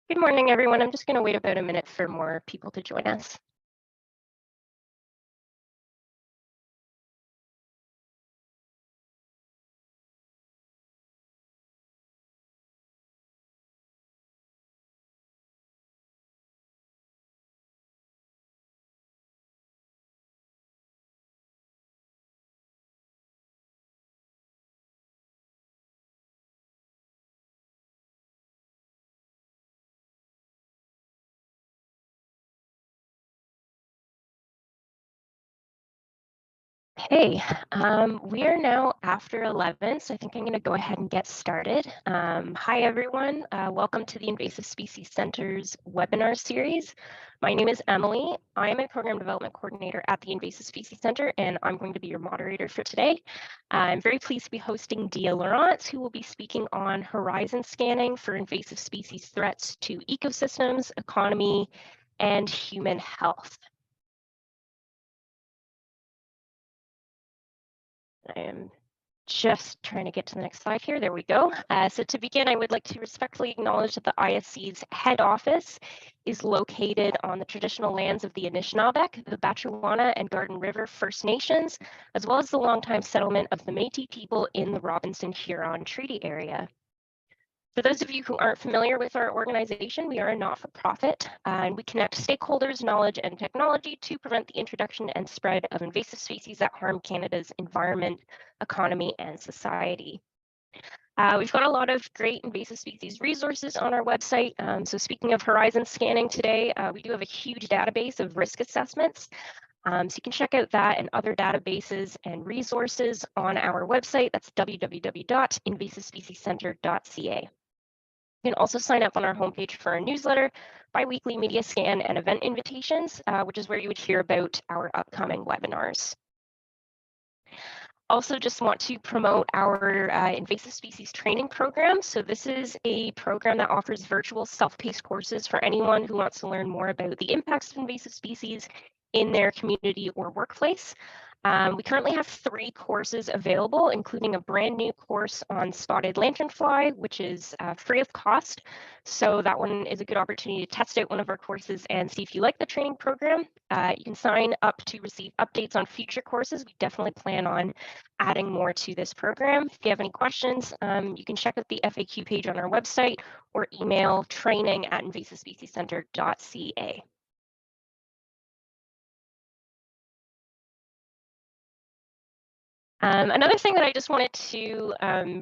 Good morning, everyone. I'm just going to wait about a minute for more people to join us. Hey, we are now after 11, so I think I'm going to go ahead and get started. Hi, everyone. Welcome to the Invasive Species Center's webinar series. My name is Emily. I am a Program Development Coordinator at the Invasive Species Center, and I'm going to be your moderator for today. I'm very pleased to be hosting Deah Lieurance, who will be speaking on horizon scanning for invasive species threats to ecosystems, economy, and human health. I am just trying to get to the next slide here. There we go. So to begin, I would like to respectfully acknowledge that the ISC's head office is located on the traditional lands of the Anishinaabeg, the Batchewana and Garden River First Nations, as well as the longtime settlement of the Métis people in the Robinson-Huron Treaty Area. For those of you who aren't familiar with our organization, we are a not-for-profit, and we connect stakeholders, knowledge, and technology to prevent the introduction and spread of invasive species that harm Canada's environment, economy, and society. We've got a lot of great invasive species resources on our website. So speaking of horizon scanning today, we do have a huge database of risk assessments. So you can check out that and other databases and resources on our website. That's www.invasivespeciescenter.ca. You can also sign up on our homepage for our newsletter, biweekly media scan, and event invitations, which is where you would hear about our upcoming webinars. Also just want to promote our invasive species training program. So this is a program that offers virtual self-paced courses for anyone who wants to learn more about the impacts of invasive species in their community or workplace. We currently have 3 courses available, including a brand new course on spotted lanternfly, which is free of cost. So that one is a good opportunity to test out one of our courses and see if you like the training program. You can sign up to receive updates on future courses. We definitely plan on adding more to this program. If you have any questions, you can check out the FAQ page on our website or email training@invasivespeciescenter.ca. Another thing that I just wanted to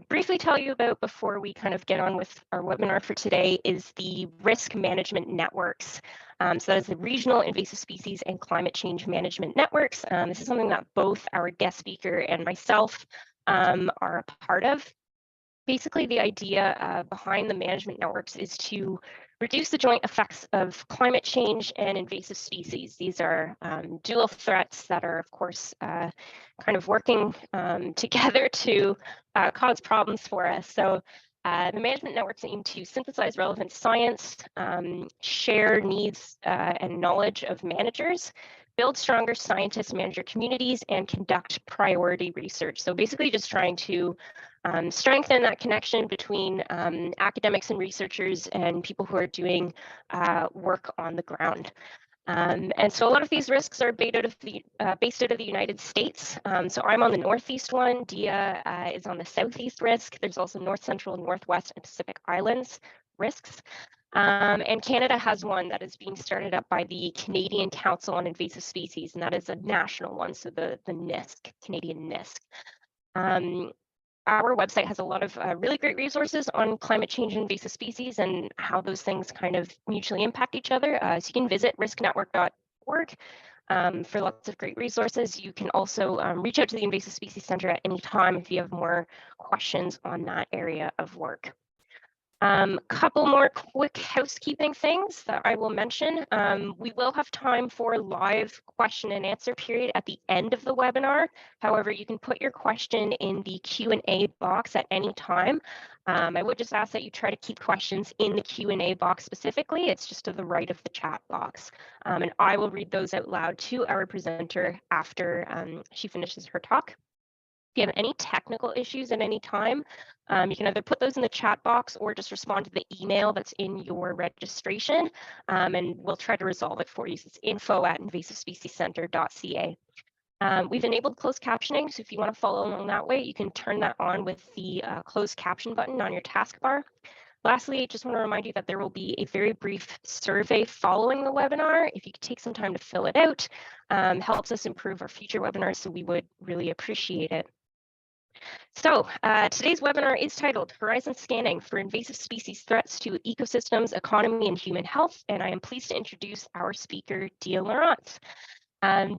briefly tell you about before we kind of get on with our webinar for today is the risk management networks. So that is the Regional Invasive Species and Climate Change Management Networks. This is something that both our guest speaker and myself are a part of. Basically, the idea behind the management networks is to reduce the joint effects of climate change and invasive species. These are dual threats that are, of course, kind of working together to cause problems for us. So the management networks aim to synthesize relevant science, share needs and knowledge of managers, build stronger scientist manager communities, and conduct priority research. So basically just trying to strengthen that connection between academics and researchers and people who are doing work on the ground. And so a lot of these risks are based out of the United States. So I'm on the Northeast one, Deah is on the Southeast risk. There's also North Central, Northwest, and Pacific Islands risks. And Canada has one that is being started up by the Canadian Council on Invasive Species, and that is a national one, so the NISC, Canadian NISC. Our website has a lot of really great resources on climate change and invasive species and how those things kind of mutually impact each other. So you can visit risknetwork.org for lots of great resources. You can also reach out to the Invasive Species Center at any time if you have more questions on that area of work. Couple more quick housekeeping things that I will mention. We will have time for live question and answer period at the end of the webinar. However, you can put your question in the Q&A box at any time. I would just ask that you try to keep questions in the Q&A box specifically. It's just to the right of the chat box. And I will read those out loud to our presenter after she finishes her talk. If you have any technical issues at any time, you can either put those in the chat box or just respond to the email that's in your registration, and we'll try to resolve it for you. It's info@invasivespeciescenter.ca. We've enabled closed captioning, so if you want to follow along that way, you can turn that on with the closed caption button on your taskbar. Lastly, I just want to remind you that there will be a very brief survey following the webinar. If you could take some time to fill it out, helps us improve our future webinars, so we would really appreciate it. So today's webinar is titled Horizon Scanning for Invasive Species Threats to Ecosystems, Economy, and Human Health, and I am pleased to introduce our speaker, Deah Lieurance.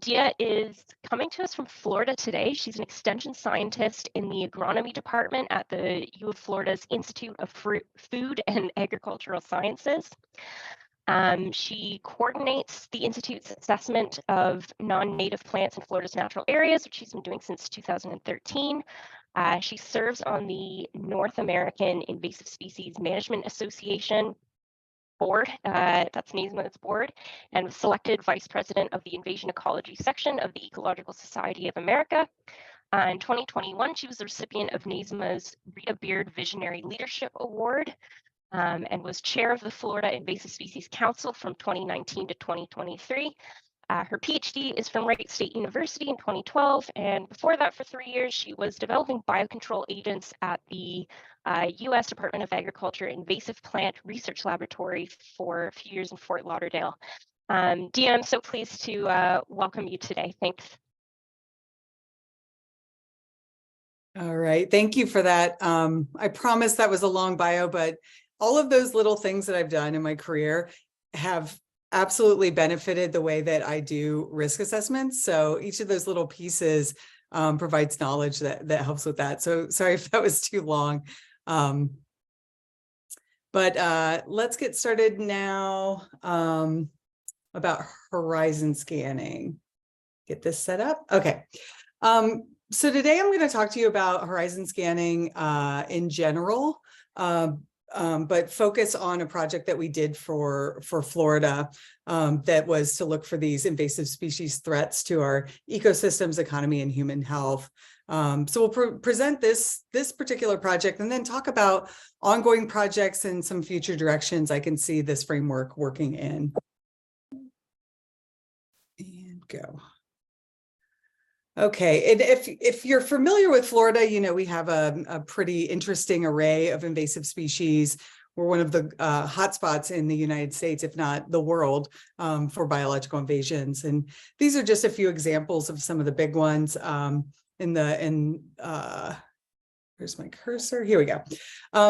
Deah is coming to us from Florida today. She's an extension scientist in the agronomy department at the U of Florida's Institute of Food and Agricultural Sciences. She coordinates the Institute's assessment of non-native plants in Florida's natural areas, which she's been doing since 2013. She serves on the North American Invasive Species Management Association board, that's NASEMA's board, and was selected vice president of the Invasion Ecology section of the Ecological Society of America. In 2021, she was the recipient of NASEMA's Rita Beard Visionary Leadership Award, and was chair of the Florida Invasive Species Council from 2019 to 2023. Her PhD is from Wright State University in 2012, and before that, for 3 years, she was developing biocontrol agents at the U.S. Department of Agriculture Invasive Plant Research Laboratory for a few years in Fort Lauderdale. Deah, I'm so pleased to welcome you today. Thanks. All right, thank you for that. I promise that was a long bio, but all of those little things that I've done in my career have absolutely benefited the way that I do risk assessments. So each of those little pieces provides knowledge that helps with that. So sorry if that was too long. But let's get started now about horizon scanning. Get this set up. Okay. So today I'm going to talk to you about horizon scanning in general, but focus on a project that we did for Florida that was to look for these invasive species threats to our ecosystems, economy, and human health. So we'll present this particular project and then talk about ongoing projects and some future directions I can see this framework working in. And go. Okay, and if you're familiar with Florida, you know we have a pretty interesting array of invasive species. We're one of the hotspots in the United States, if not the world, for biological invasions. And these are just a few examples of some of the big ones. Here's my cursor. Here we go.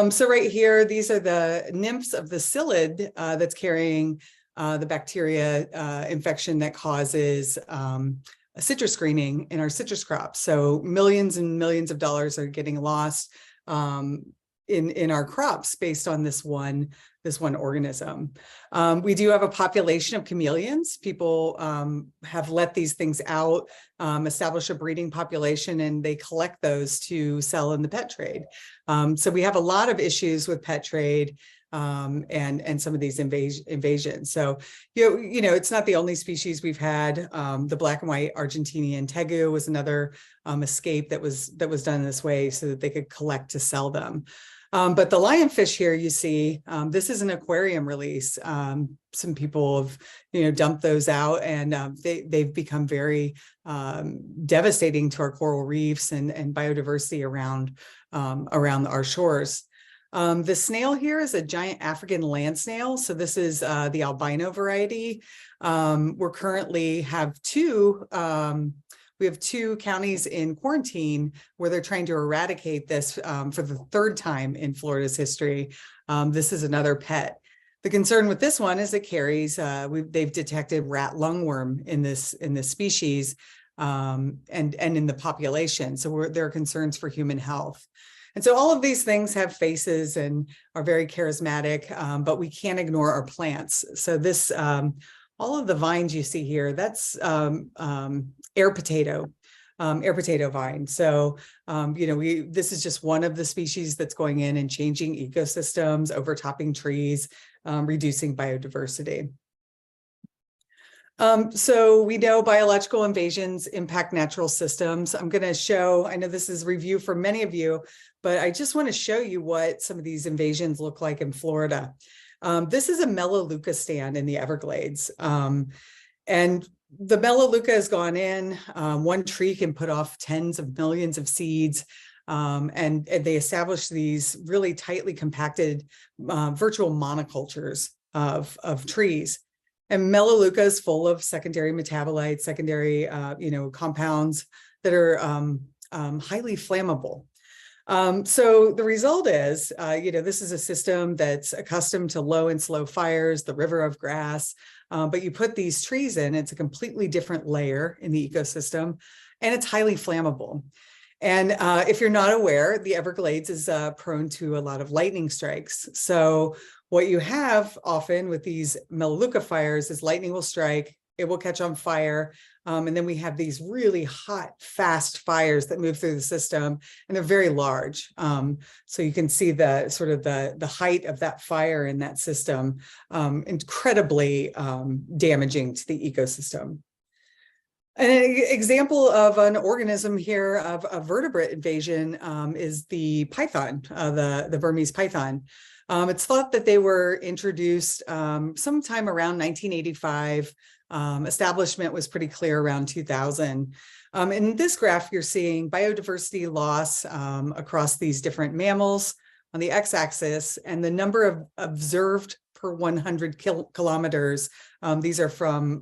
So right here, these are the nymphs of the psyllid that's carrying the bacteria infection that causes citrus greening in our citrus crops. So millions and millions of dollars are getting lost in our crops based on this one organism. We do have a population of chameleons. People have let these things out, establish a breeding population, and they collect those to sell in the pet trade. So we have a lot of issues with pet trade and some of these invasions. So, you know, it's not the only species we've had. The black and white Argentinian tegu was another escape that was done this way so that they could collect to sell them. But the lionfish here, you see, this is an aquarium release. Some people have, dumped those out, and they've become very devastating to our coral reefs and biodiversity around our shores. The snail here is a giant African land snail. So this is the albino variety. We're currently have two counties in quarantine where they're trying to eradicate this for the third time in Florida's history. This is another pet. The concern with this one is it carries, they've detected rat lungworm in this species and in the population. So there are concerns for human health. And so all of these things have faces and are very charismatic, but we can't ignore our plants. So this, all of the vines you see here, that's air potato vine. So, this is just one of the species that's going in and changing ecosystems, overtopping trees, reducing biodiversity. So we know biological invasions impact natural systems. I'm going to show, I know this is review for many of you, but I just want to show you what some of these invasions look like in Florida. This is a Melaleuca stand in the Everglades. And the Melaleuca has gone in. One tree can put off tens of millions of seeds. And they established these really tightly compacted virtual monocultures of trees. And Melaleuca is full of secondary metabolites, secondary compounds that are highly flammable. So the result is, this is a system that's accustomed to low and slow fires, the river of grass, but you put these trees in, it's a completely different layer in the ecosystem, and it's highly flammable. And if you're not aware, the Everglades is prone to a lot of lightning strikes. So what you have often with these Melaleuca fires is lightning will strike, it will catch on fire, and then we have these really hot, fast fires that move through the system, and they're very large. So you can see the sort of the height of that fire in that system, incredibly damaging to the ecosystem. An example of an organism here of a vertebrate invasion is the python, the Burmese python. It's thought that they were introduced sometime around 1985. Establishment was pretty clear around 2000. In this graph, you're seeing biodiversity loss across these different mammals on the x-axis, and the number of observed per 100 kilometers. These are from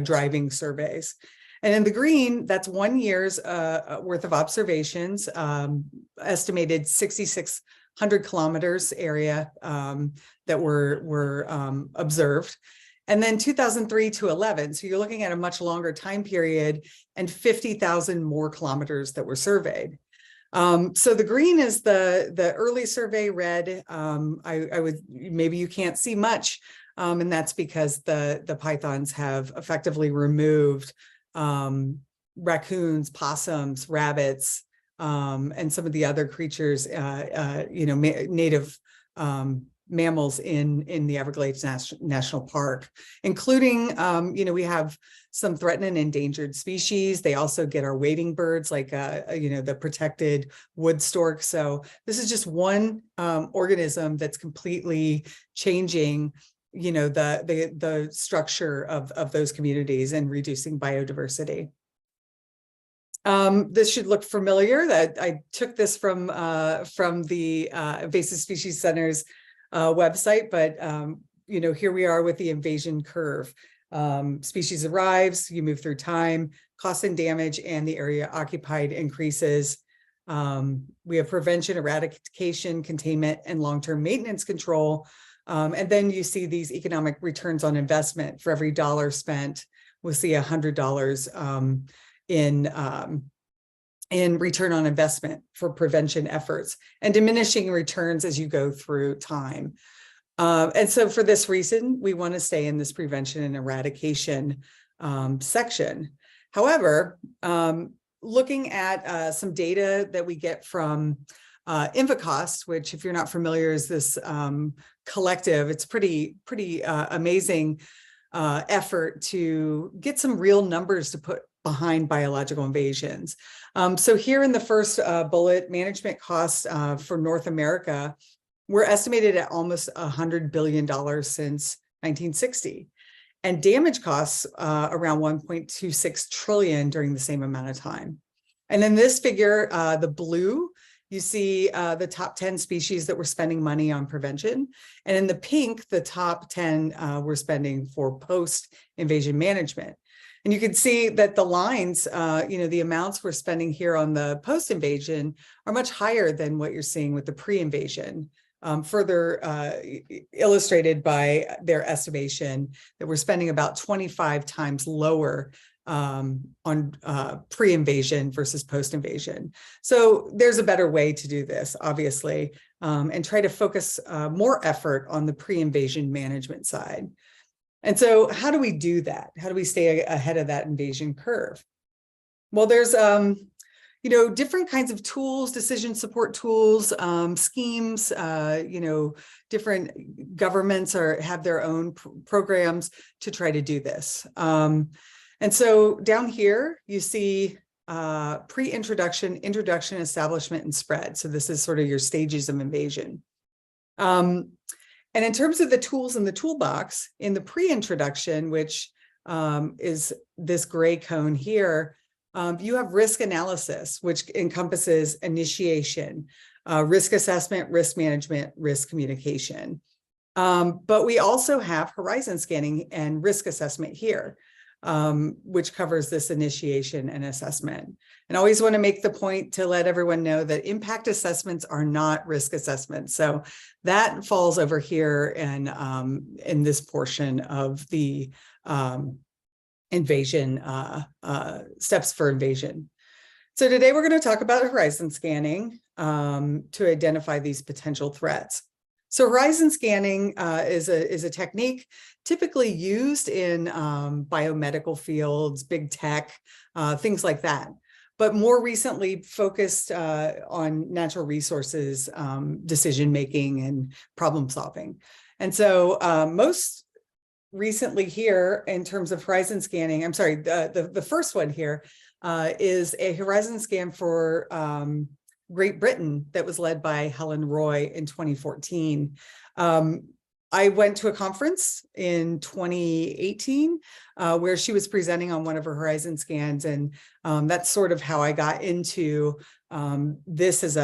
driving surveys. And in the green, that's 1 year's worth of observations, estimated 6,600 kilometers area that were observed. And then 2003 to 11, so you're looking at a much longer time period and 50,000 more kilometers that were surveyed. So the green is the early survey. Red, I would, maybe you can't see much, and that's because the pythons have effectively removed raccoons, possums, rabbits, and some of the other creatures, native mammals in the Everglades National Park, including, we have some threatened and endangered species. They also get our wading birds, like, the protected wood stork. So this is just one organism that's completely changing the structure of those communities and reducing biodiversity. This should look familiar. That I took this from the Invasive Species Center's website, but here we are with the invasion curve. Species arrives, you move through time, cost and damage, and the area occupied increases. We have prevention, eradication, containment, and long-term maintenance control. And then you see these economic returns on investment. For every dollar spent, we'll see $100 in return on investment for prevention efforts, and diminishing returns as you go through time. And so for this reason, we want to stay in this prevention and eradication section. However, looking at some data that we get from Invacost, which, if you're not familiar, is this collective. It's pretty amazing effort to get some real numbers to put behind biological invasions. So here in the first bullet, management costs for North America were estimated at almost $100 billion since 1960, and damage costs around 1.26 trillion during the same amount of time. And in this figure, the blue, you see the top 10 species that were spending money on prevention. And in the pink, the top 10 were spending for post-invasion management. And you can see that the lines, the amounts we're spending here on the post-invasion are much higher than what you're seeing with the pre-invasion, further illustrated by their estimation that we're spending about 25 times lower on pre-invasion versus post-invasion. So there's a better way to do this, obviously, and try to focus more effort on the pre-invasion management side. And so how do we do that? How do we stay ahead of that invasion curve? Well, there's, different kinds of tools, decision support tools, schemes, different governments have their own programs to try to do this. And so down here, you see pre-introduction, introduction, establishment, and spread. So this is sort of your stages of invasion. And in terms of the tools in the toolbox, in the pre-introduction, which is this gray cone here, you have risk analysis, which encompasses initiation, risk assessment, risk management, risk communication. But we also have horizon scanning and risk assessment here, which covers this initiation and assessment. And I always want to make the point to let everyone know that impact assessments are not risk assessments. So that falls over here and in this portion of the invasion, steps for invasion. So today we're going to talk about horizon scanning to identify these potential threats. So horizon scanning is a technique typically used in biomedical fields, big tech, things like that, but more recently focused on natural resources, decision-making and problem solving. And so most recently here in terms of horizon scanning, I'm sorry, the first one here is a horizon scan for Great Britain that was led by Helen Roy in 2014. I went to a conference in 2018 where she was presenting on one of her horizon scans, and that's sort of how I got into this as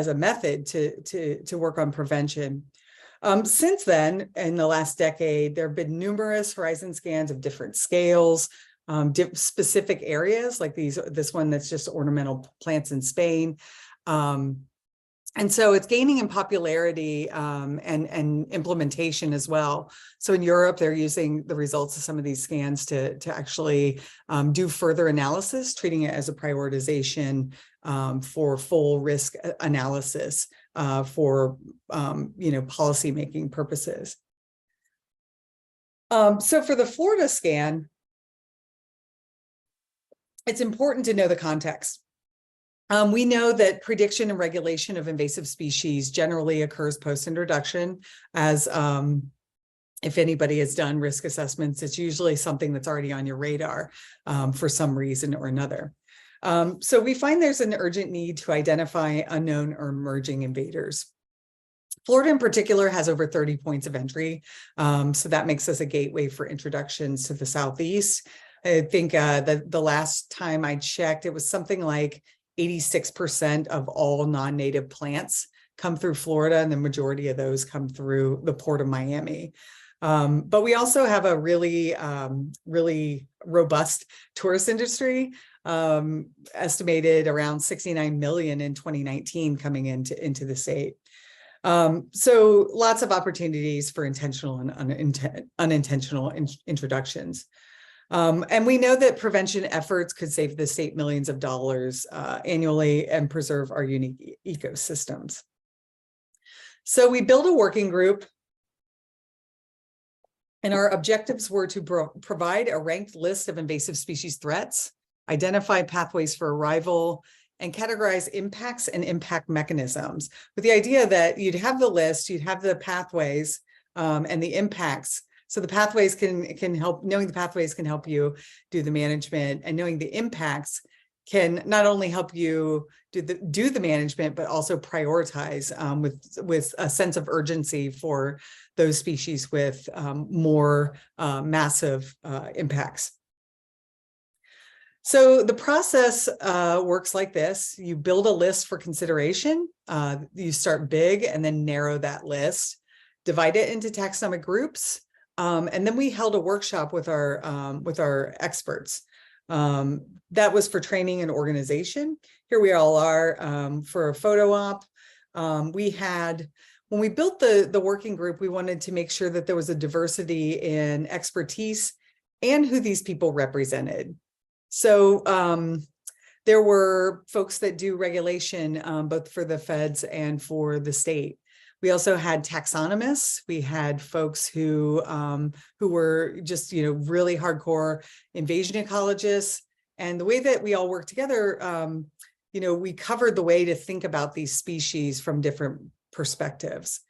a method to work on prevention. Since then, in the last decade, there have been numerous horizon scans of different scales, specific areas like this one that's just ornamental plants in Spain. And so it's gaining in popularity and implementation as well. So in Europe, they're using the results of some of these scans to actually do further analysis, treating it as a prioritization for full risk analysis for policymaking purposes. So for the Florida scan, it's important to know the context. We know that prediction and regulation of invasive species generally occurs post-introduction, as if anybody has done risk assessments, it's usually something that's already on your radar for some reason or another. So we find there's an urgent need to identify unknown or emerging invaders. Florida in particular has over 30 points of entry, so that makes us a gateway for introductions to the Southeast. I think the last time I checked, it was something like 86% of all non-native plants come through Florida, and the majority of those come through the Port of Miami. But we also have a really robust tourist industry, estimated around 69 million in 2019 coming into the state. So lots of opportunities for intentional and unintentional introductions. And we know that prevention efforts could save the state millions of dollars annually and preserve our unique ecosystems. So we built a working group, and our objectives were to provide a ranked list of invasive species threats, identify pathways for arrival, and categorize impacts and impact mechanisms, with the idea that you'd have the list, you'd have the pathways and the impacts. So the pathways can help, knowing the pathways can help you do the management, and knowing the impacts can not only help you do the management, but also prioritize with a sense of urgency for those species with more massive impacts. So the process works like this. You build a list for consideration. You start big and then narrow that list, divide it into taxonomic groups. And then we held a workshop with our experts. That was for training and organization. Here we all are for a photo op. When we built the working group, we wanted to make sure that there was a diversity in expertise and who these people represented. So there were folks that do regulation, both for the feds and for the state. We also had taxonomists. We had folks who were just, really hardcore invasion ecologists. And the way that we all work together, we covered the way to think about these species from different perspectives.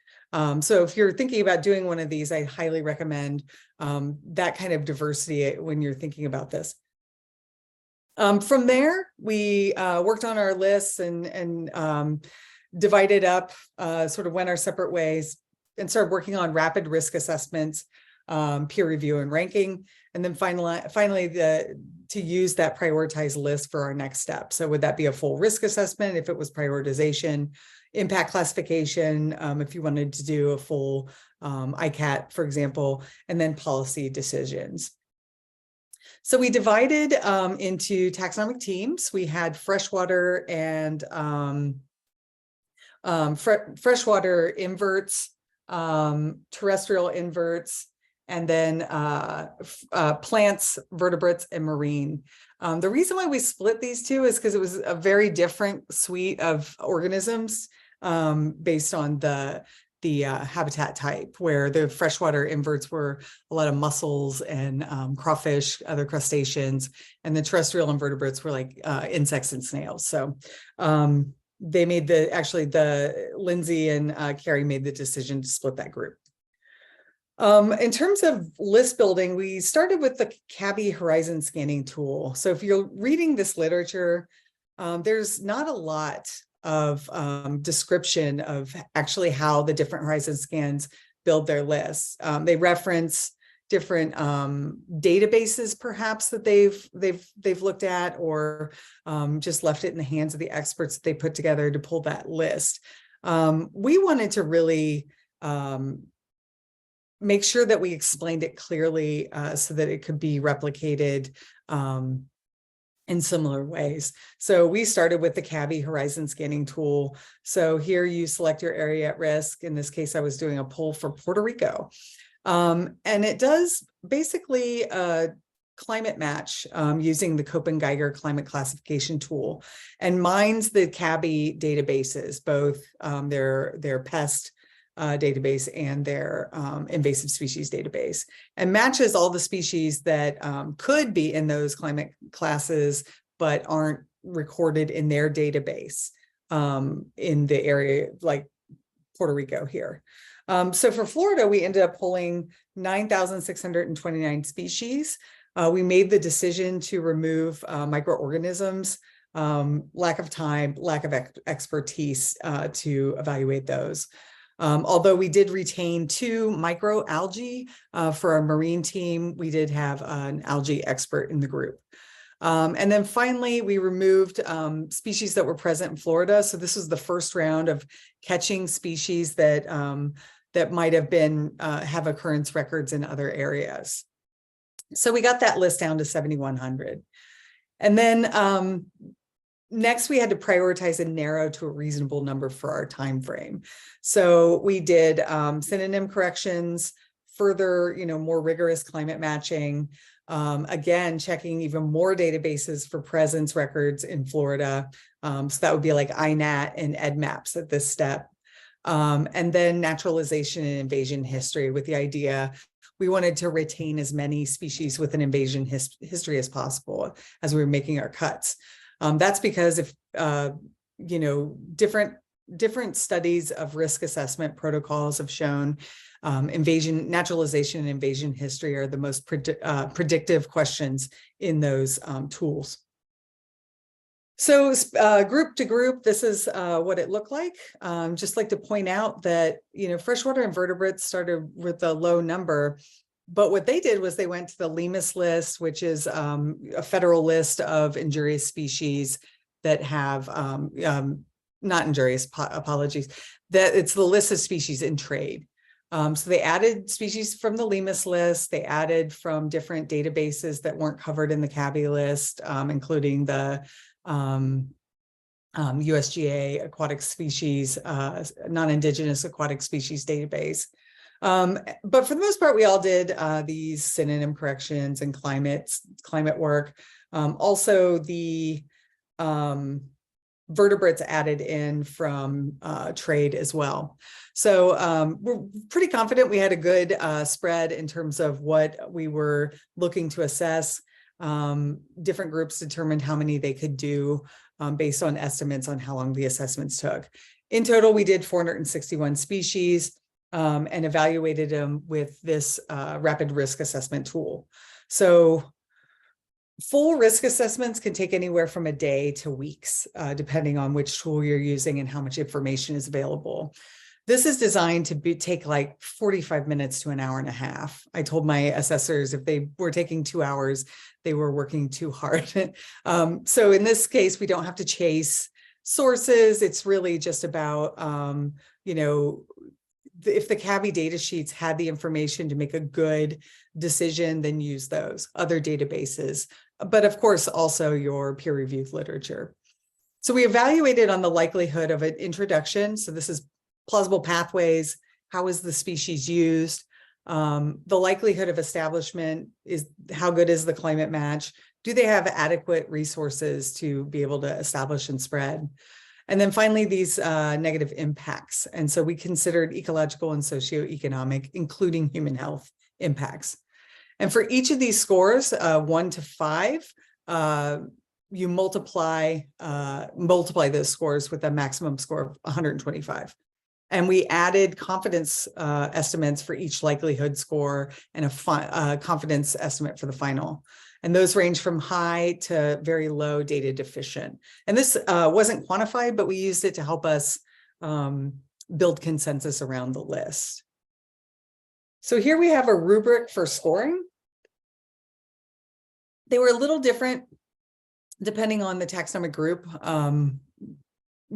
So if you're thinking about doing one of these, I highly recommend that kind of diversity when you're thinking about this. From there, we worked on our lists and divided up, sort of went our separate ways, and started working on rapid risk assessments, peer review and ranking, and then finally to use that prioritized list for our next step. So would that be a full risk assessment if it was prioritization, impact classification, if you wanted to do a full ICAT, for example, and then policy decisions. So we divided into taxonomic teams. We had freshwater and freshwater inverts, terrestrial inverts, and then plants, vertebrates, and marine. The reason why we split these two is because it was a very different suite of organisms based on the habitat type, where the freshwater inverts were a lot of mussels and crawfish, other crustaceans, and the terrestrial invertebrates were like insects and snails. So they made Lindsay and Carrie made the decision to split that group. In terms of list building, we started with the CABI horizon scanning tool. So if you're reading this literature, there's not a lot of description of actually how the different horizon scans build their lists. They reference different databases, perhaps, that they've looked at, or just left it in the hands of the experts that they put together to pull that list. We wanted to really make sure that we explained it clearly so that it could be replicated in similar ways. So we started with the CABI horizon scanning tool. So here you select your area at risk. In this case, I was doing a poll for Puerto Rico. And it does basically a climate match using the Köppen-Geiger climate classification tool, and mines the CABI databases, both their pest database and their invasive species database, and matches all the species that could be in those climate classes but aren't recorded in their database in the area like Puerto Rico here. So for Florida, we ended up pulling 9,629 species. We made the decision to remove microorganisms, lack of time, lack of expertise to evaluate those. Although we did retain 2 microalgae for our marine team, we did have an algae expert in the group. And then finally, we removed species that were present in Florida. So this was the first round of catching species that that might have been have occurrence records in other areas. So we got that list down to 7,100. And then next, we had to prioritize and narrow to a reasonable number for our time frame. So we did synonym corrections, further, more rigorous climate matching, again, checking even more databases for presence records in Florida. So that would be like INAT and EDMAPS at this step. And then naturalization and invasion history, with the idea we wanted to retain as many species with an invasion history as possible as we were making our cuts. That's because if, different studies of risk assessment protocols have shown naturalization and invasion history are the most predictive questions in those tools. So group to group, this is what it looked like. Just like to point out that, freshwater invertebrates started with a low number, but what they did was they went to the LEMIS list, which is a federal list of injurious species that have, not injurious, apologies, that it's the list of species in trade. So they added species from the LEMIS list. They added from different databases that weren't covered in the CABI list, including the USGA aquatic species, non-indigenous aquatic species database. But for the most part, we all did these synonym corrections and climate work. Also, the vertebrates added in from trade as well. So we're pretty confident we had a good spread in terms of what we were looking to assess. Different groups determined how many they could do based on estimates on how long the assessments took. In total, we did 461 species and evaluated them with this rapid risk assessment tool. So full risk assessments can take anywhere from a day to weeks, depending on which tool you're using and how much information is available. This is designed to take like 45 minutes to an hour and a half. I told my assessors if they were taking 2 hours, they were working too hard. So in this case, we don't have to chase sources. It's really just about, if the CABI data sheets had the information to make a good decision, then use those other databases. But of course, also your peer-reviewed literature. So we evaluated on the likelihood of an introduction. So this is plausible pathways. How is the species used? The likelihood of establishment is how good is the climate match? Do they have adequate resources to be able to establish and spread? And then finally, these negative impacts. And so we considered ecological and socioeconomic, including human health impacts. And for each of these scores, 1 to 5, you multiply those scores with a maximum score of 125. And we added confidence estimates for each likelihood score and a confidence estimate for the final. And those range from high to very low data deficient. And this wasn't quantified, but we used it to help us build consensus around the list. So here we have a rubric for scoring. They were a little different depending on the taxonomic group.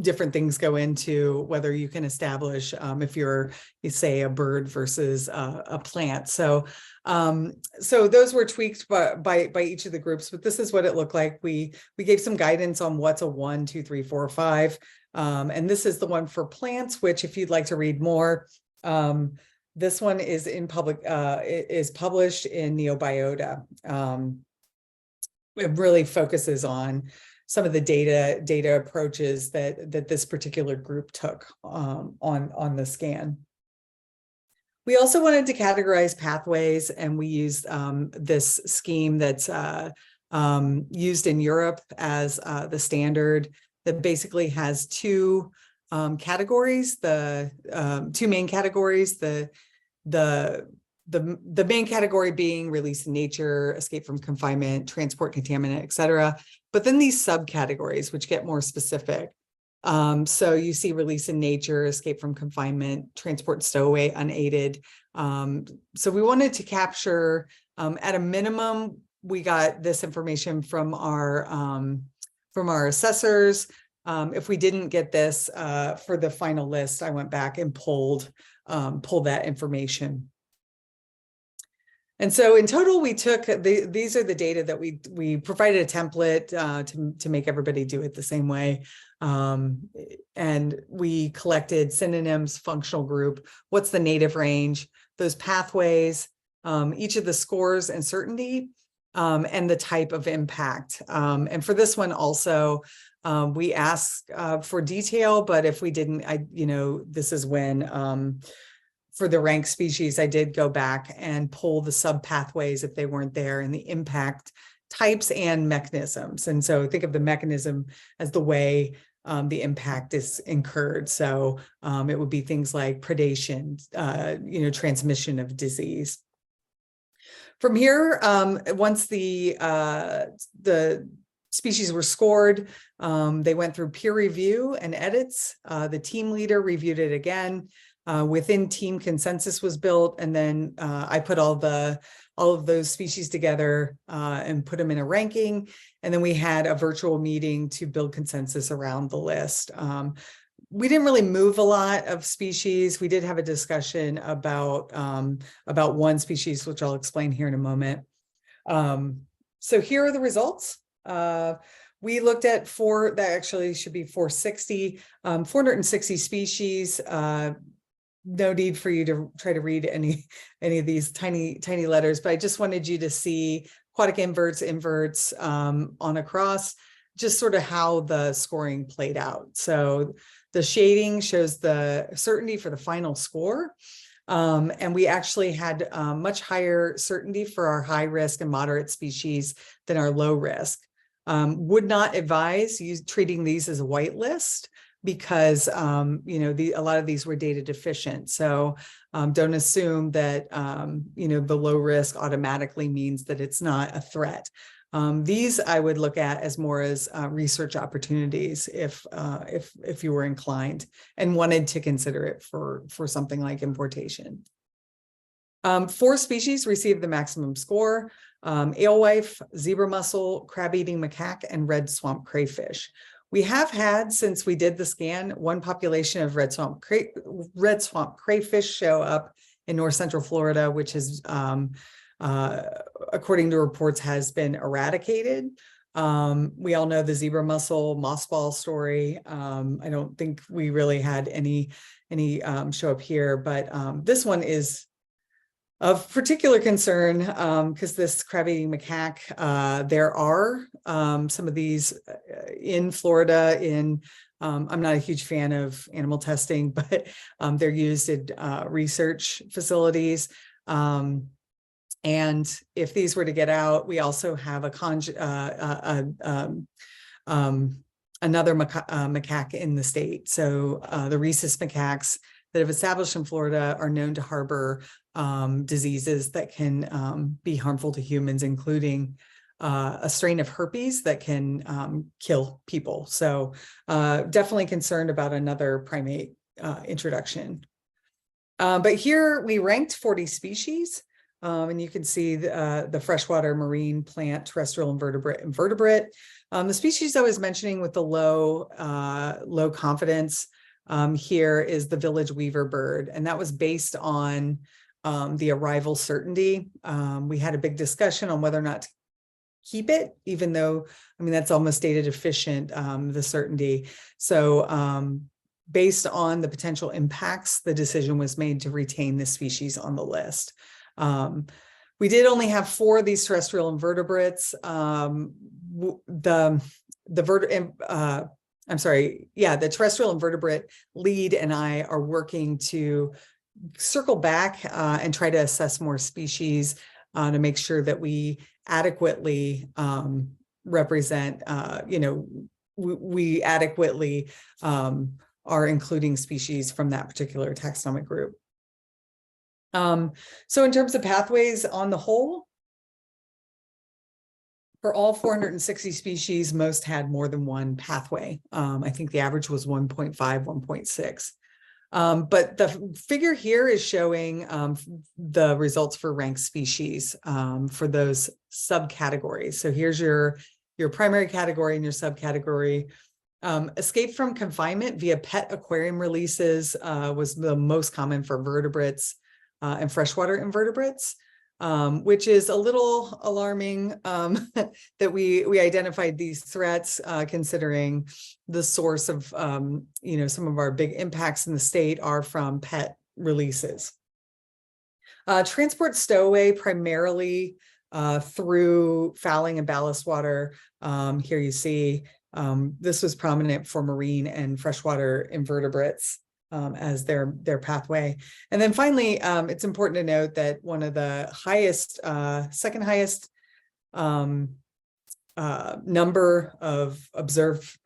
Different things go into whether you can establish if you say a bird versus a plant. So those were tweaked by each of the groups, but this is what it looked like. We gave some guidance on what's a 1, 2, 3, 4, 5. And this is the one for plants, which if you'd like to read more, this one is in public, is published in Neobiota. It really focuses on some of the data approaches that this particular group took on the scan. We also wanted to categorize pathways, and we used this scheme that's used in Europe as the standard that basically has two categories, two main categories, the main category being release in nature, escape from confinement, transport contaminant, et cetera. But then these subcategories, which get more specific. So you see release in nature, escape from confinement, transport stowaway, unaided. So we wanted to capture, at a minimum, we got this information from our assessors. If we didn't get this for the final list, I went back and pulled that information. And so in total, we took, these are the data that we provided a template to make everybody do it the same way. And we collected synonyms, functional group, what's the native range, those pathways, each of the scores and certainty, and the type of impact. And for this one also, we asked for detail, but if we didn't, this is when, for the rank species, I did go back and pull the sub pathways if they weren't there, and the impact types and mechanisms. And so think of the mechanism as the way the impact is incurred. So it would be things like predation, transmission of disease. From here, once the species were scored, they went through peer review and edits. The team leader reviewed it again. Within team consensus was built, and then I put all of those species together and put them in a ranking. And then we had a virtual meeting to build consensus around the list. We didn't really move a lot of species. We did have a discussion about one species, which I'll explain here in a moment. So here are the results. We looked at that actually should be 460 species. No need for you to try to read any of these tiny letters, but I just wanted you to see aquatic inverts on across, just sort of how the scoring played out. So the shading shows the certainty for the final score. And we actually had much higher certainty for our high risk and moderate species than our low risk. Would not advise treating these as a whitelist because a lot of these were data deficient. So don't assume that the low risk automatically means that it's not a threat. These I would look at as more as research opportunities if you were inclined and wanted to consider it for something like importation. 4 species received the maximum score: alewife, zebra mussel, crab-eating macaque, and red swamp crayfish. We have had, since we did the scan, one population of red swamp crayfish show up in north central Florida, which is according to reports, has been eradicated. We all know the zebra mussel mossball story. I don't think we really had any show up here, but this one is of particular concern because this crab-eating macaque, there are some of these in Florida I'm not a huge fan of animal testing, but they're used in research facilities. And if these were to get out, we also have another macaque in the state. So the rhesus macaques that have established in Florida are known to harbor diseases that can be harmful to humans, including a strain of herpes that can kill people. So definitely concerned about another primate introduction. But here we ranked 40 species. And you can see the freshwater, marine, plant, terrestrial, invertebrate. The species I was mentioning with the low confidence here is the village weaver bird, and that was based on the arrival certainty. We had a big discussion on whether or not to keep it, even though, that's almost data deficient, the certainty. So based on the potential impacts, the decision was made to retain this species on the list. We did only have 4 of these terrestrial invertebrates. The terrestrial invertebrate lead and I are working to circle back and try to assess more species to make sure that we adequately represent, we adequately are including species from that particular taxonomic group. So in terms of pathways on the whole, for all 460 species, most had more than one pathway. I think the average was 1.5, 1.6. But the figure here is showing the results for ranked species for those subcategories. So here's your primary category and your subcategory. Escape from confinement via pet aquarium releases was the most common for vertebrates and freshwater invertebrates, which is a little alarming that we identified these threats considering the source of, some of our big impacts in the state are from pet releases. Transport stowaway primarily through fouling and ballast water. Here you see this was prominent for marine and freshwater invertebrates as their pathway. And then finally, it's important to note that one of the highest, second highest number of observed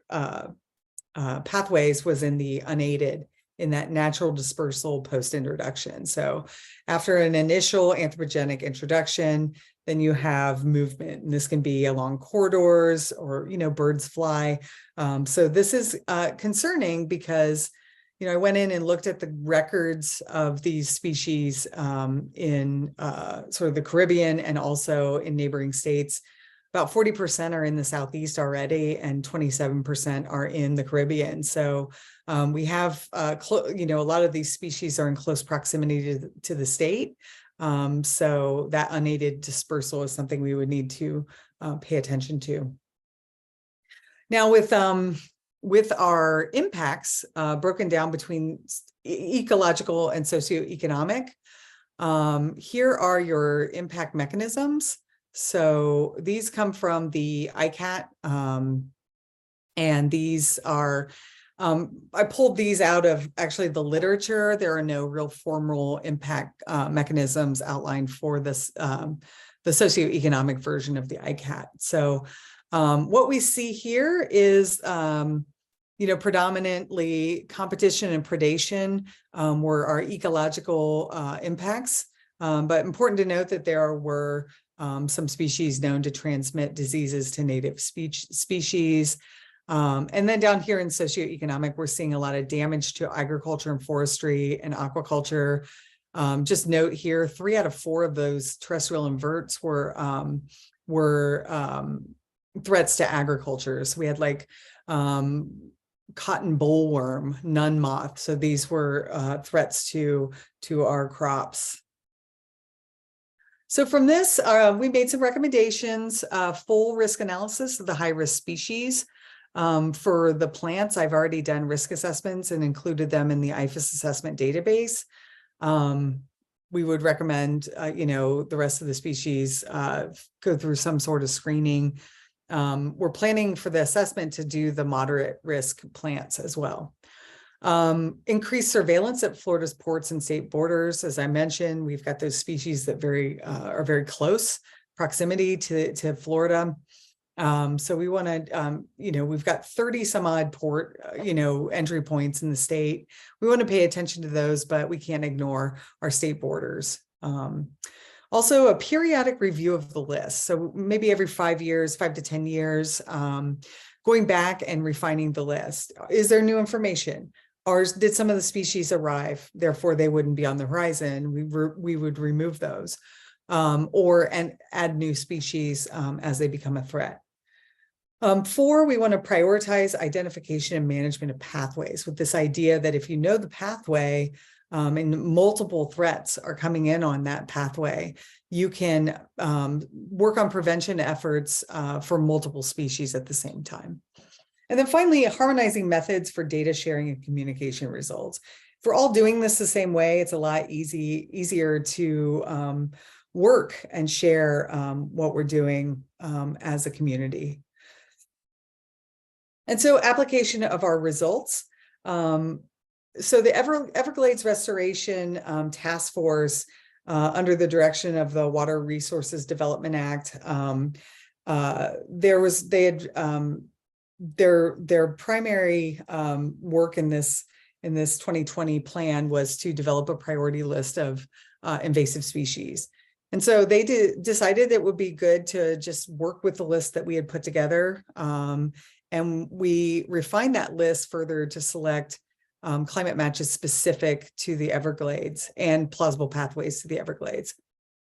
pathways was in the unaided, in that natural dispersal post-introduction. So after an initial anthropogenic introduction, then you have movement, and this can be along corridors or, birds fly. So this is concerning because I went in and looked at the records of these species in sort of the Caribbean and also in neighboring states. About 40% are in the Southeast already, and 27% are in the Caribbean. So we have, a lot of these species are in close proximity to the state. So that unaided dispersal is something we would need to pay attention to. Now with our impacts broken down between ecological and socioeconomic, here are your impact mechanisms. So these come from the ICAT, and these are I pulled these out of actually the literature. There are no real formal impact mechanisms outlined for this, the socioeconomic version of the ICAT. So what we see here is, predominantly competition and predation were our ecological impacts. But important to note that there were some species known to transmit diseases to native species. And then down here in socioeconomic, we're seeing a lot of damage to agriculture and forestry and aquaculture. Just note here, 3 out of 4 of those terrestrial inverts were threats to agriculture. So we had like cotton bollworm, nun moth. So these were threats to our crops. So from this, we made some recommendations, full risk analysis of the high-risk species. For the plants, I've already done risk assessments and included them in the IFAS assessment database. We would recommend, the rest of the species go through some sort of screening. We're planning for the assessment to do the moderate risk plants as well. Increased surveillance at Florida's ports and state borders. As I mentioned, we've got those species that are very close proximity to Florida. So we want to, we've got 30 some odd port, entry points in the state. We want to pay attention to those, but we can't ignore our state borders. Also, a periodic review of the list. So maybe every 5 years, 5 to 10 years, going back and refining the list. Is there new information? Or did some of the species arrive? Therefore, they wouldn't be on the horizon. We would remove those and add new species as they become a threat. 4, we want to prioritize identification and management of pathways with this idea that if you know the pathway and multiple threats are coming in on that pathway, you can work on prevention efforts for multiple species at the same time. And then finally, harmonizing methods for data sharing and communication results. If we're all doing this the same way, it's a lot easier to work and share what we're doing as a community. And so application of our results. So the Everglades Restoration Task Force under the direction of the Water Resources Development Act, their primary work in this 2020 plan was to develop a priority list of invasive species. And so they decided it would be good to just work with the list that we had put together. And we refined that list further to select climate matches specific to the Everglades and plausible pathways to the Everglades.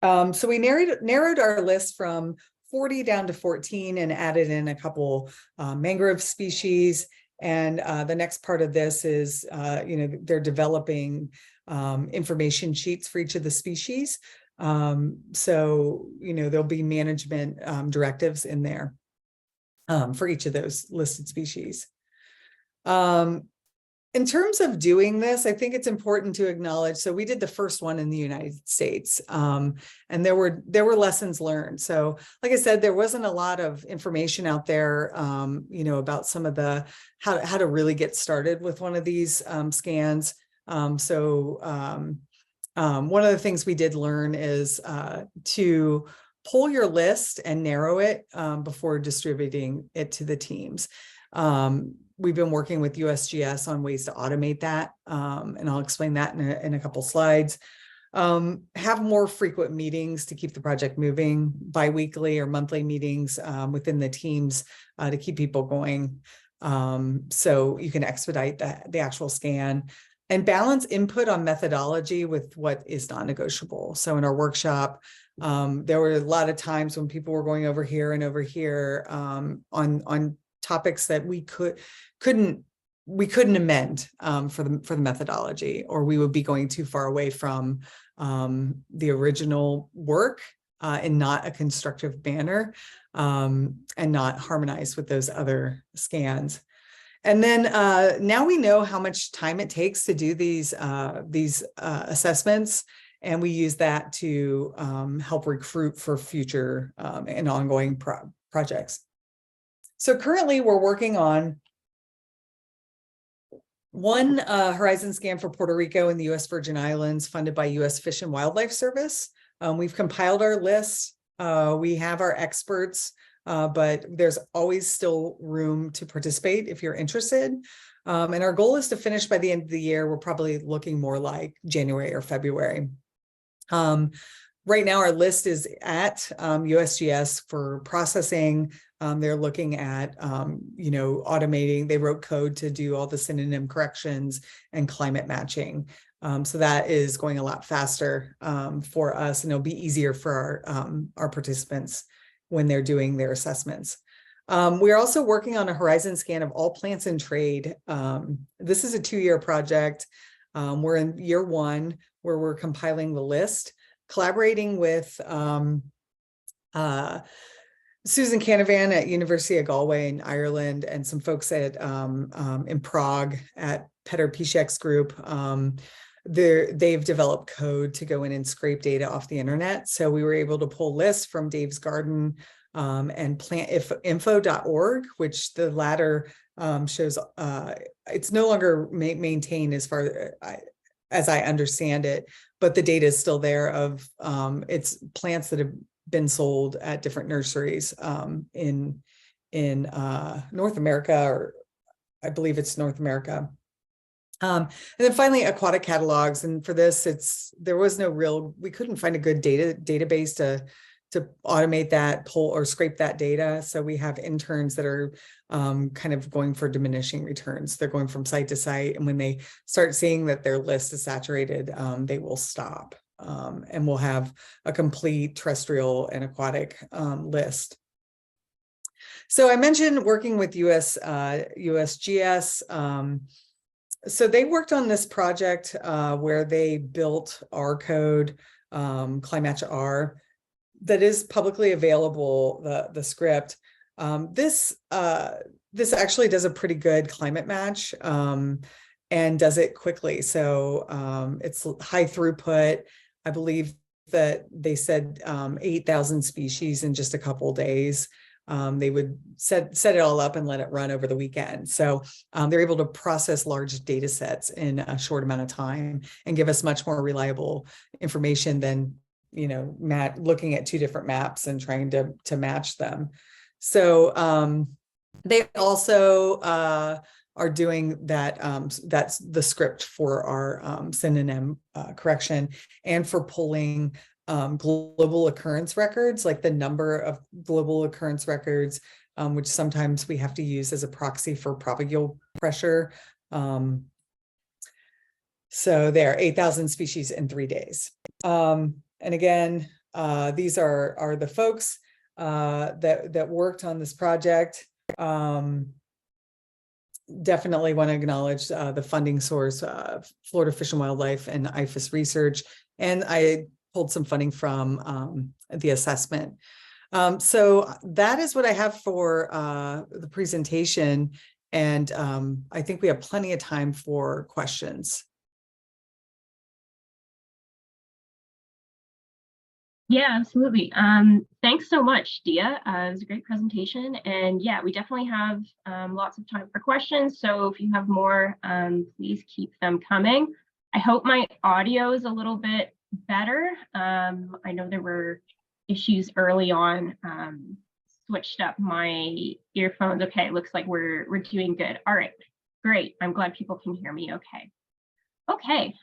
So we narrowed our list from 40 down to 14 and added in a couple mangrove species. And the next part of this is, they're developing information sheets for each of the species. So, there'll be management directives in there for each of those listed species. In terms of doing this, I think it's important to acknowledge, so we did the first one in the United States, and there were lessons learned. So like I said, there wasn't a lot of information out there, about some of the, how to really get started with one of these scans. One of the things we did learn is to pull your list and narrow it before distributing it to the teams. We've been working with USGS on ways to automate that, and I'll explain that in a couple slides. Have more frequent meetings to keep the project moving, bi-weekly or monthly meetings within the teams to keep people going, so you can expedite the actual scan. And balance input on methodology with what is non-negotiable. So in our workshop, there were a lot of times when people were going over here and over here on topics that we couldn't amend for the methodology, or we would be going too far away from the original work in not a constructive manner, and not harmonized with those other scans. And then now we know how much time it takes to do these assessments, and we use that to help recruit for future and ongoing projects. So currently we're working on One horizon scan for Puerto Rico and the U.S. Virgin Islands, funded by U.S. Fish and Wildlife Service. We've compiled our list. We have our experts, but there's always still room to participate if you're interested. And our goal is to finish by the end of the year. We're probably looking more like January or February. Right now, our list is at USGS for processing. They're looking at, automating. They wrote code to do all the synonym corrections and climate matching. So that is going a lot faster for us, and it'll be easier for our participants when they're doing their assessments. We're also working on a horizon scan of all plants in trade. This is a 2-year project. We're in year 1, where we're compiling the list, collaborating with Susan Canavan at University of Galway in Ireland, and some folks at in Prague at Petr Pišek's group. They've developed code to go in and scrape data off the internet. So we were able to pull lists from Dave's Garden and plantinfo.org, which the latter shows it's no longer maintained as far as I understand it, but the data is still there of it's plants that have been sold at different nurseries in North America, or I believe it's North America. And then finally, aquatic catalogs. And for this, we couldn't find a good database to automate that, pull or scrape that data. So we have interns that are kind of going for diminishing returns. They're going from site to site, and when they start seeing that their list is saturated, they will stop. And we'll have a complete terrestrial and aquatic list. So I mentioned working with USGS. So they worked on this project where they built R code, CliMatch R, that is publicly available, the script. This actually does a pretty good climate match and does it quickly. So it's high throughput. I believe that they said 8,000 species in just a couple of days. They would set it all up and let it run over the weekend. So they're able to process large data sets in a short amount of time and give us much more reliable information than, looking at 2 different maps and trying to match them. So they also are doing that. That's the script for our synonym correction, and for pulling global occurrence records, like the number of global occurrence records, which sometimes we have to use as a proxy for propagule pressure. So there are 8,000 species in 3 days. And again, these are the folks that worked on this project. Definitely want to acknowledge the funding source, Florida Fish and Wildlife and IFAS Research. And I pulled some funding from the assessment. So that is what I have for the presentation. And I think we have plenty of time for questions. Yeah, absolutely. Thanks so much, Deah. It was a great presentation. And yeah, we definitely have lots of time for questions. So if you have more, please keep them coming. I hope my audio is a little bit better. I know there were issues early on. Switched up my earphones. Okay, looks like we're doing good. All right, great. I'm glad people can hear me okay. Okay,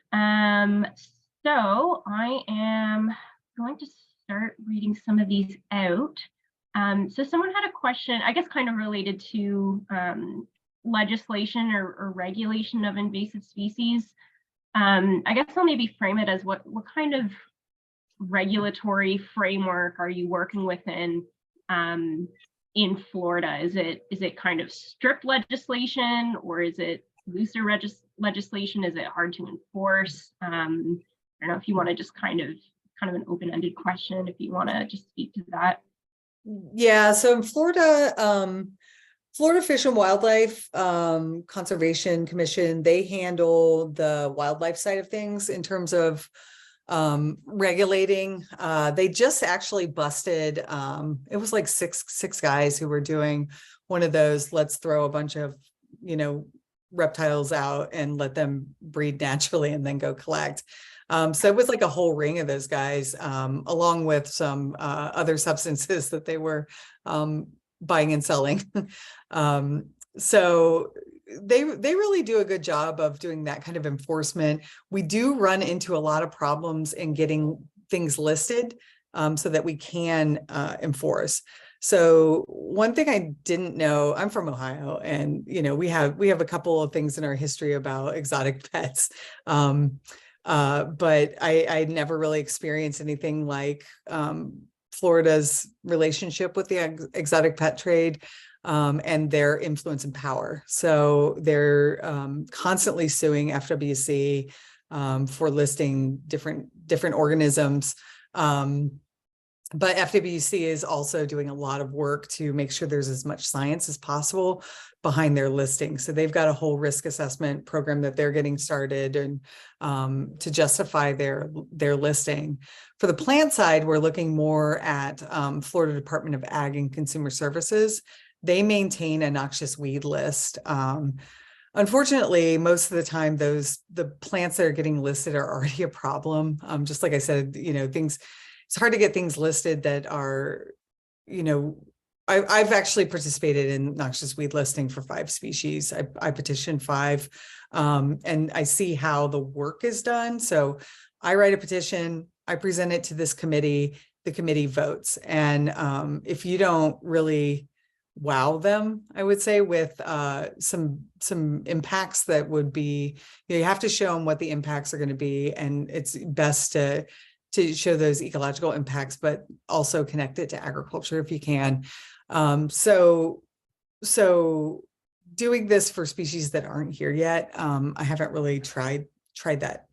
so I am going to start reading some of these out. So someone had a question, I guess kind of related to legislation or regulation of invasive species. I guess I'll maybe frame it as what kind of regulatory framework are you working within in Florida? Is it kind of strict legislation, or is it looser legislation? Is it hard to enforce? I don't know if you want to just kind of an open-ended question, if you want to just speak to that. Yeah, so in Florida, Florida Fish and Wildlife Conservation Commission, they handle the wildlife side of things in terms of regulating. They just actually busted, it was like six guys who were doing one of those, let's throw a bunch of, reptiles out and let them breed naturally and then go collect. So it was like a whole ring of those guys, along with some other substances that they were buying and selling. So they really do a good job of doing that kind of enforcement. We do run into a lot of problems in getting things listed so that we can enforce. So one thing I didn't know, I'm from Ohio, and we have a couple of things in our history about exotic pets. But I never really experienced anything like Florida's relationship with the exotic pet trade and their influence and power. So they're constantly suing FWC for listing different organisms. But FWC is also doing a lot of work to make sure there's as much science as possible behind their listing. So they've got a whole risk assessment program that they're getting started and to justify their listing. For the plant side, we're looking more at Florida Department of Ag and Consumer Services. They maintain a noxious weed list. Unfortunately, most of the time, the plants that are getting listed are already a problem. Just like I said, it's hard to get things listed that are, I've actually participated in noxious weed listing for 5 species. I petitioned 5, and I see how the work is done. So I write a petition, I present it to this committee, the committee votes. And if you don't really wow them, I would say, with some impacts that would be, you have to show them what the impacts are going to be. And it's best to show those ecological impacts, but also connect it to agriculture if you can. So doing this for species that aren't here yet, I haven't really tried that.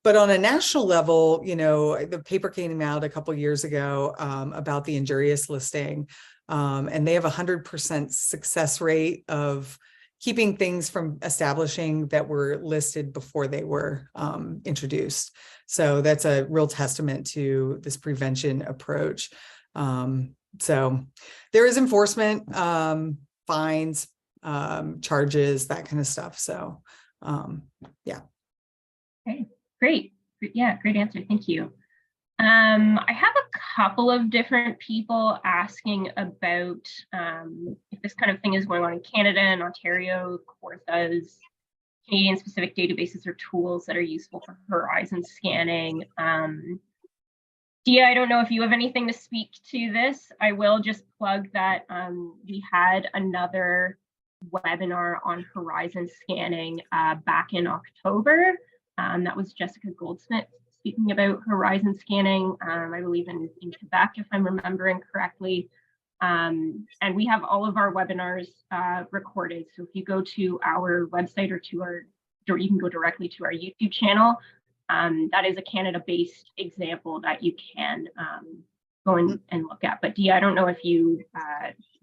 But on a national level, the paper came out a couple years ago about the injurious listing, and they have 100% success rate of keeping things from establishing that were listed before they were introduced. So that's a real testament to this prevention approach. So there is enforcement, fines, charges, that kind of stuff. So yeah. Okay, great. Yeah, great answer. Thank you. I have a couple of different people asking about if this kind of thing is going on in Canada and Ontario. CORSA's Canadian specific databases or tools that are useful for horizon scanning. Deah, I don't know if you have anything to speak to this. I will just plug that we had another webinar on horizon scanning back in October. That was Jessica Goldsmith speaking about horizon scanning, I believe in Quebec, if I'm remembering correctly. And we have all of our webinars recorded. So if you go to our website or you can go directly to our YouTube channel, that is a Canada-based example that you can go and look at. But Deah, I don't know if you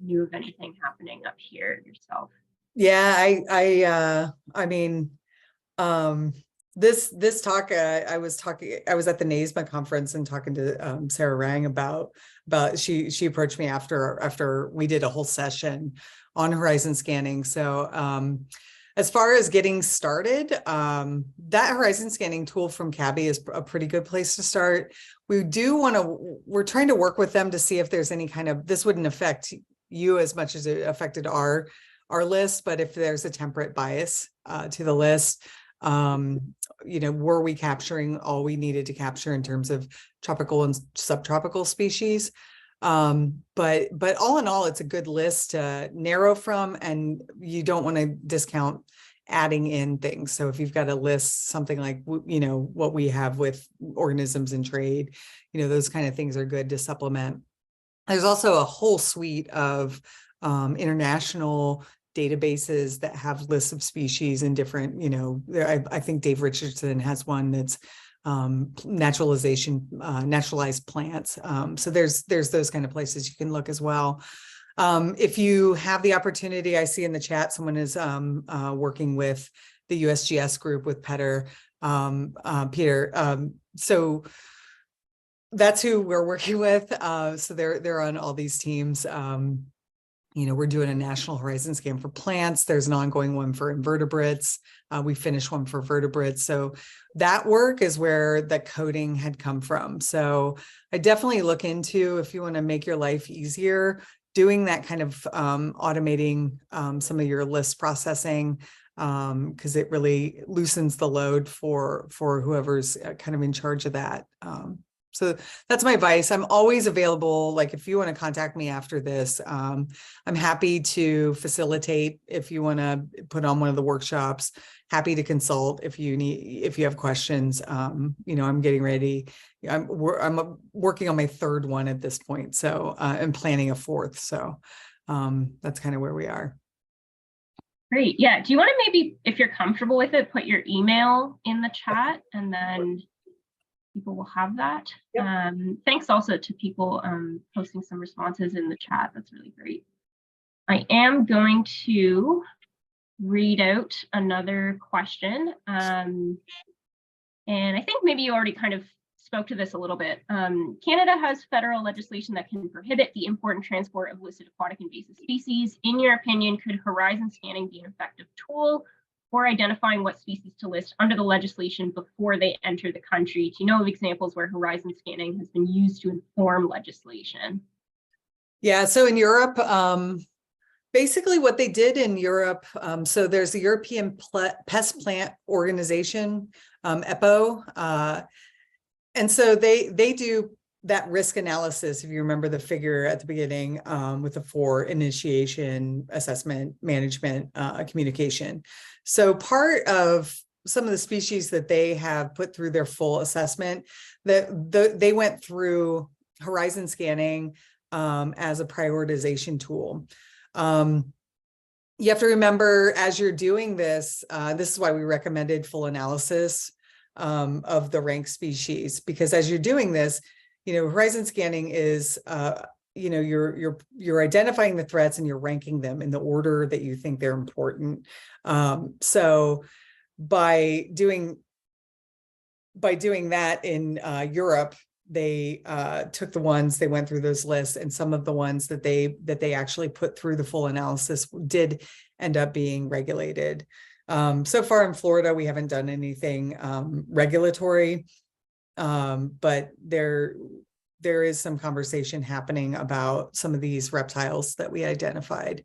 knew of anything happening up here yourself. Yeah, I mean, this talk, I was at the NASMA conference and talking to Sarah Rang about she approached me after we did a whole session on horizon scanning. So as far as getting started, that horizon scanning tool from CABI is a pretty good place to start. We're trying to work with them to see if there's any kind of, this wouldn't affect you as much as it affected our list, but if there's a temperate bias to the list, were we capturing all we needed to capture in terms of tropical and subtropical species? But all in all, it's a good list to narrow from, and you don't want to discount adding in things. So if you've got a list, something like, what we have with organisms in trade, those kind of things are good to supplement. There's also a whole suite of international databases that have lists of species and different, I think Dave Richardson has one that's naturalized plants. So there's those kind of places you can look as well. If you have the opportunity, I see in the chat someone is working with the USGS group with Peter. So that's who we're working with. So they're on all these teams. we're doing a national horizon scan for plants. There's an ongoing one for invertebrates. We finished one for vertebrates. So that work is where the coding had come from. So I definitely look into, if you want to make your life easier, doing that kind of automating some of your list processing, because it really loosens the load for whoever's kind of in charge of that. So that's my advice. I'm always available. Like if you want to contact me after this, I'm happy to facilitate if you want to put on one of the workshops. Happy to consult if you have questions. I'm getting ready. I'm working on my third one at this point. So I'm planning a fourth. So that's kind of where we are. Great. Yeah. Do you want to maybe, if you're comfortable with it, put your email in the chat, and then people will have that. Yep. Thanks also to people posting some responses in the chat. That's really great. I am going to read out another question. And I think maybe you already kind of spoke to this a little bit. Canada has federal legislation that can prohibit the import and transport of listed aquatic invasive species. In your opinion, could horizon scanning be an effective tool for identifying what species to list under the legislation before they enter the country? Do you know of examples where horizon scanning has been used to inform legislation? Yeah, so in Europe, basically what they did in Europe, so there's the European Pest Plant Organization, EPO, and so they do that risk analysis, if you remember the figure at the beginning, with the 4: initiation, assessment, management, communication. So part of some of the species that they have put through their full assessment, they went through horizon scanning as a prioritization tool. You have to remember, as you're doing this, this is why we recommended full analysis of the ranked species, because as you're doing this, horizon scanning is, you're identifying the threats and you're ranking them in the order that you think they're important. So by doing that in Europe, they took the ones, they went through those lists, and some of the ones that they actually put through the full analysis did end up being regulated. So far in Florida, we haven't done anything regulatory, but there is some conversation happening about some of these reptiles that we identified.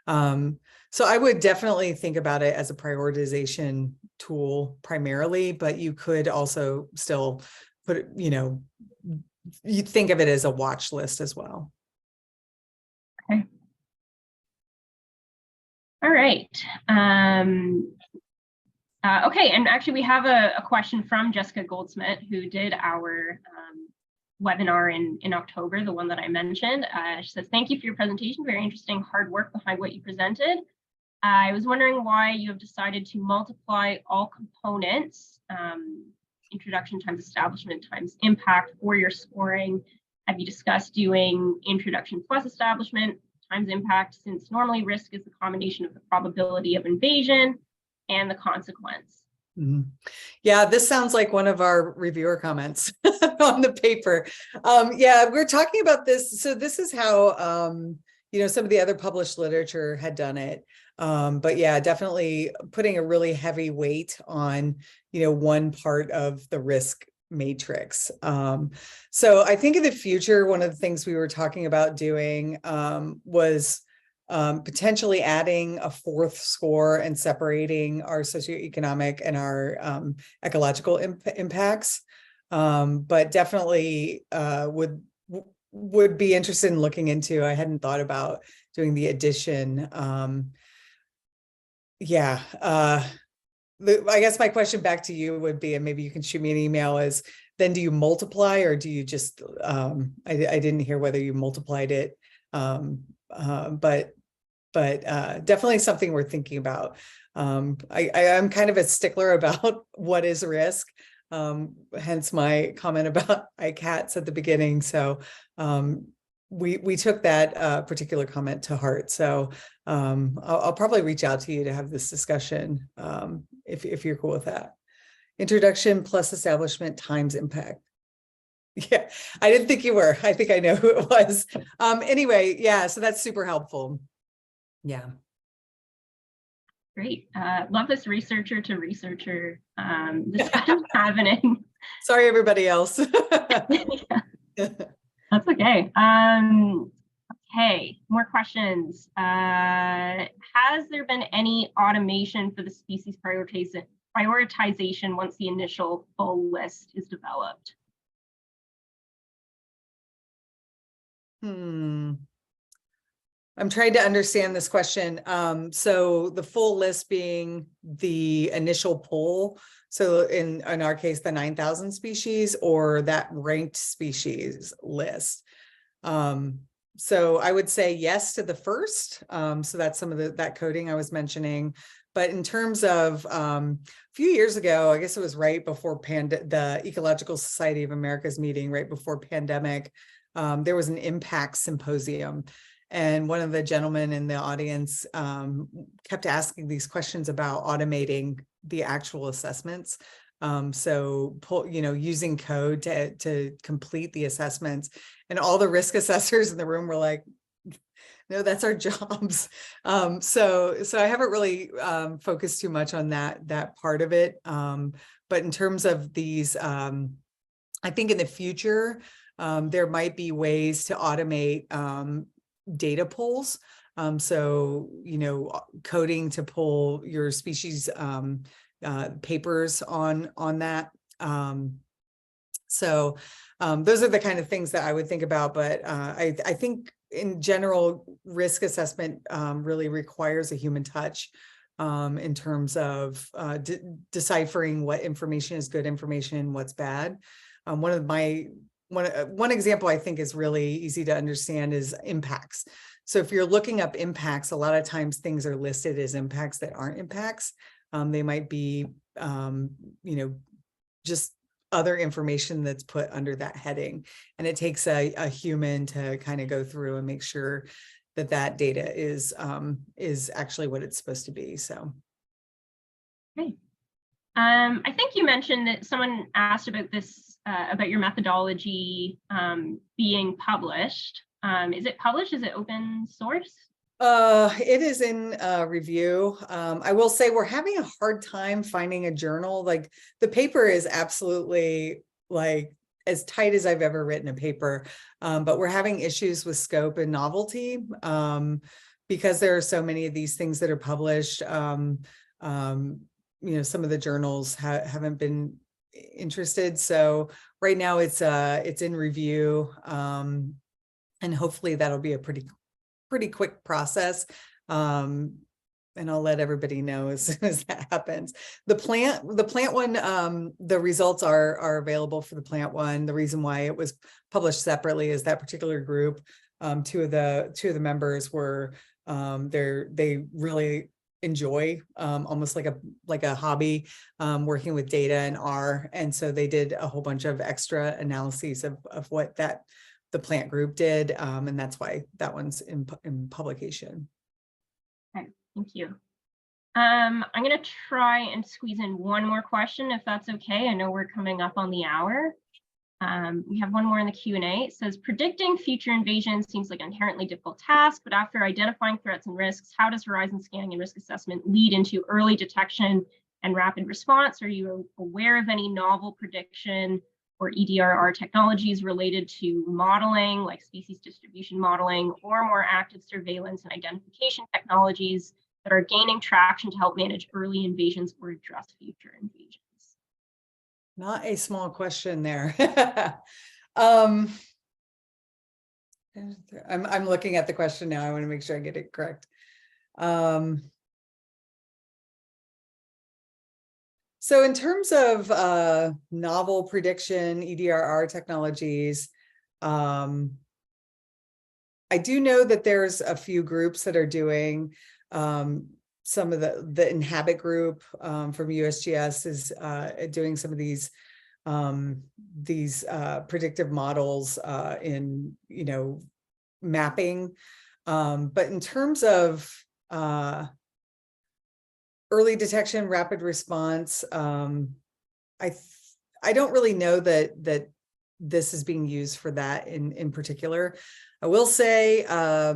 So I would definitely think about it as a prioritization tool primarily, but you could also still put it, you think of it as a watch list as well. Okay. All right. Okay, and actually we have a question from Jessica Goldsmith, who did our webinar in October, the one that I mentioned. She says, thank you for your presentation. Very interesting, hard work behind what you presented. I was wondering why you have decided to multiply all components, introduction times establishment times impact, for your scoring. Have you discussed doing introduction plus establishment times impact, since normally risk is the combination of the probability of invasion and the consequence? Mm-hmm. Yeah, this sounds like one of our reviewer comments on the paper. Yeah, we're talking about this. So this is how, some of the other published literature had done it. But yeah, definitely putting a really heavy weight on, one part of the risk matrix. So I think in the future, one of the things we were talking about doing was potentially adding a 4th score and separating our socioeconomic and our ecological impacts. But definitely would be interested in looking into. I hadn't thought about doing the addition. I guess my question back to you would be, and maybe you can shoot me an email, is then do you multiply, or do you just, I didn't hear whether you multiplied it, but definitely something we're thinking about. I'm kind of a stickler about what is risk, hence my comment about ICATs at the beginning. So we took that particular comment to heart. So I'll probably reach out to you to have this discussion if you're cool with that. Introduction plus establishment times impact. Yeah, I didn't think you were. I think I know who it was. Anyway, yeah, so that's super helpful. Yeah. Great. Love this researcher to researcher discussion happening. Sorry, everybody else. That's okay. Okay, more questions. Has there been any automation for the species prioritization once the initial full list is developed? I'm trying to understand this question. So the full list being the initial poll. So in our case, the 9,000 species or that ranked species list. So I would say yes to the first. So that's some of that coding I was mentioning. But in terms of a few years ago, I guess it was right before the Ecological Society of America's meeting, right before pandemic, there was an impact symposium. And one of the gentlemen in the audience kept asking these questions about automating the actual assessments. So using code to complete the assessments, and all the risk assessors in the room were like, no, that's our jobs. So I haven't really focused too much on that part of it. But in terms of these, I think in the future, there might be ways to automate data pulls. So, coding to pull your species papers on that. So those are the kind of things that I would think about. But I think in general, risk assessment really requires a human touch in terms of deciphering what information is good information, what's bad. One example I think is really easy to understand is impacts. So if you're looking up impacts, a lot of times things are listed as impacts that aren't impacts. They might be, just other information that's put under that heading. And it takes a human to kind of go through and make sure that data is actually what it's supposed to be. So. Okay. I think you mentioned that someone asked about this, about your methodology being published. Is it published? Is it open source? It is in review. I will say we're having a hard time finding a journal. Like the paper is absolutely like as tight as I've ever written a paper, but we're having issues with scope and novelty because there are so many of these things that are published. Some of the journals haven't been interested. So right now it's in review, and hopefully that'll be a pretty quick process. And I'll let everybody know as soon as that happens. The plant one, the results are available for the plant one. The reason why it was published separately is that particular group, two of the members were they really enjoy almost like a hobby working with data in R, and so they did a whole bunch of extra analyses of what the plant group did, and that's why that one's in publication. Okay, thank you. I'm going to try and squeeze in one more question, if that's okay. I know we're coming up on the hour. We have one more in the Q&A. It says, predicting future invasions seems like an inherently difficult task, but after identifying threats and risks, how does horizon scanning and risk assessment lead into early detection and rapid response? Are you aware of any novel prediction or EDRR technologies related to modeling, like species distribution modeling, or more active surveillance and identification technologies that are gaining traction to help manage early invasions or address future invasions? Not a small question there. I'm looking at the question now. I want to make sure I get it correct. So in terms of novel prediction, EDRR technologies, I do know that there's a few groups that are doing some of the Inhabit group from USGS is doing some of these predictive models in mapping, but in terms of early detection, rapid response, I don't really know that this is being used for that in particular. I will say I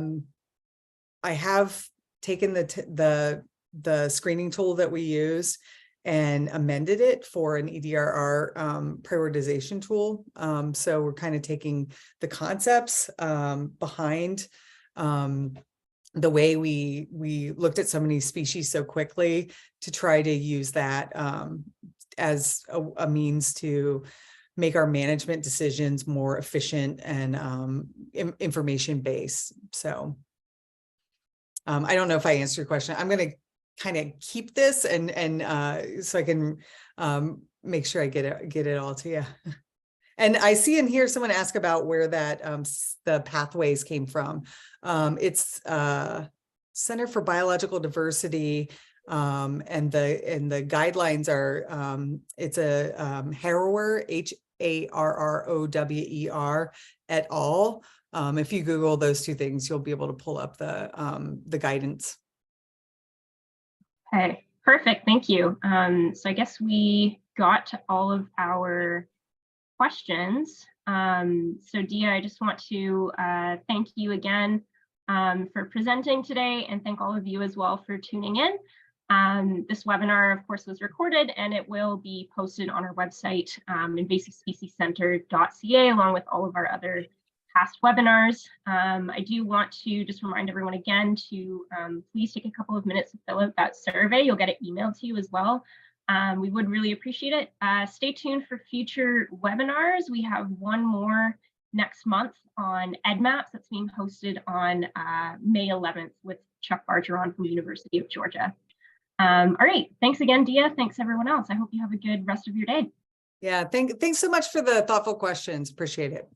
have taken the screening tool that we use and amended it for an EDRR prioritization tool. So we're kind of taking the concepts behind the way we looked at so many species so quickly to try to use that as a means to make our management decisions more efficient and information based. So I don't know if I answered your question. I'm going to kind of keep this and so I can make sure I get it all to you. And I see in here someone asked about where that the pathways came from. It's Center for Biological Diversity, and the guidelines are it's a Harrower, Harrower et al. If you Google those two things, you'll be able to pull up the guidance. Okay, perfect. Thank you. So I guess we got to all of our questions. So Deah, I just want to thank you again for presenting today, and thank all of you as well for tuning in. This webinar, of course, was recorded and it will be posted on our website, invasivespeciescenter.ca, along with all of our other past webinars. I do want to just remind everyone again to please take a couple of minutes to fill out that survey. You'll get it emailed to you as well. We would really appreciate it. Stay tuned for future webinars. We have one more next month on EdMaps that's being hosted on May 11th with Chuck Bargeron from the University of Georgia. All right, thanks again, Deah. Thanks everyone else. I hope you have a good rest of your day. Yeah, thanks so much for the thoughtful questions. Appreciate it.